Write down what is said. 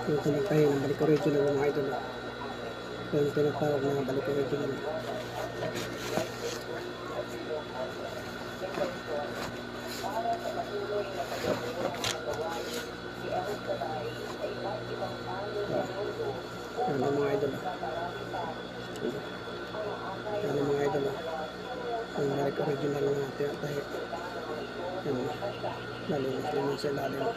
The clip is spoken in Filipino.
Yung tinatayin ng balik original mga idol. Yung tinatawag na balik original. Yan ang mga idol. Yan ang mga idol. Yung balik original na tinatayin. Yan. Lalo na sa ilalim.